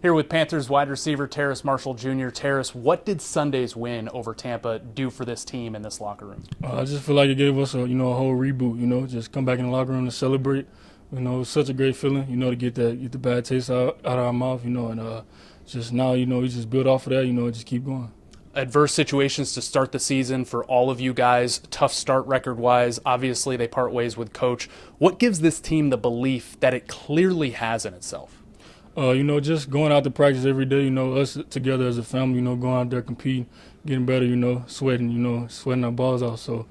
Here with Panthers wide receiver Terrace Marshall Jr. Terrace, what did Sunday's win over Tampa do for this team in this locker room? I just feel like it gave us a whole reboot. Just come back in the locker room to celebrate. It was such a great feeling. To get the bad taste out of our mouth. And just now we just build off of that. Just keep going. Adverse situations to start the season for all of you guys. Tough start record-wise. Obviously, they part ways with coach. What gives this team the belief that it clearly has in itself? Just going out to practice every day, us together as a family, going out there competing, getting better, sweating our balls off. So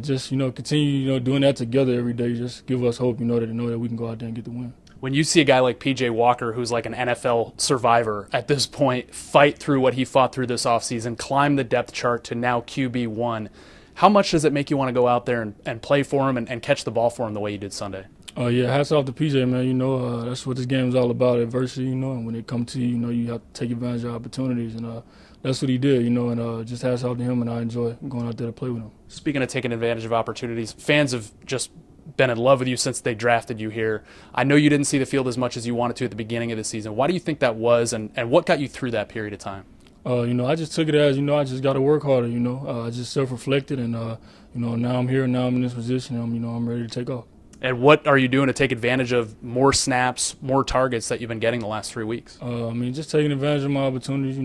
just, continue, doing that together every day. Just give us hope, that we can go out there and get the win. When you see a guy like P.J. Walker, who's like an NFL survivor at this point, fight through what he fought through this offseason, climb the depth chart to now QB1, how much does it make you want to go out there and play for him and catch the ball for him the way you did Sunday? Yeah, hats off to PJ, man. That's what this game is all about, adversity, and when it comes to you have to take advantage of opportunities, and that's what he did, and just hats off to him, and I enjoy going out there to play with him. Speaking of taking advantage of opportunities, fans have just been in love with you since they drafted you here. I know you didn't see the field as much as you wanted to at the beginning of the season. Why do you think that was, and what got you through that period of time? I just took it as, I just got to work harder, I just self-reflected, and, now I'm here, now I'm in this position, I'm ready to take off. And what are you doing to take advantage of more snaps, more targets that you've been getting the last 3 weeks? Just taking advantage of my opportunities,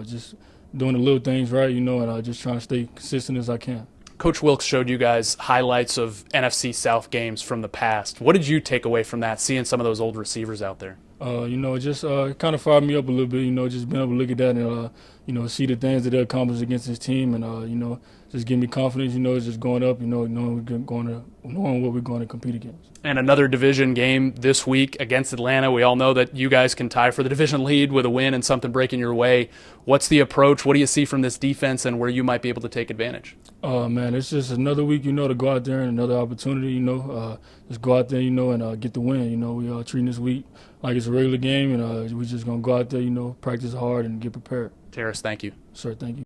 just doing the little things right, and just trying to stay consistent as I can. Coach Wilkes showed you guys highlights of NFC South games from the past. What did you take away from that, seeing some of those old receivers out there? It kind of fired me up a little bit, just being able to look at that and, see the things that they accomplished against this team and, just give me confidence, just going up, knowing what we're going to compete against. And another division game this week against Atlanta. We all know that you guys can tie for the division lead with a win and something breaking your way. What's the approach? What do you see from this defense and where you might be able to take advantage? Man, it's just another week, to go out there and another opportunity, just go out there, and get the win. We are treating this week like it's a regular game, and we're just going to go out there, practice hard and get prepared. Terrace, thank you. Sir, thank you.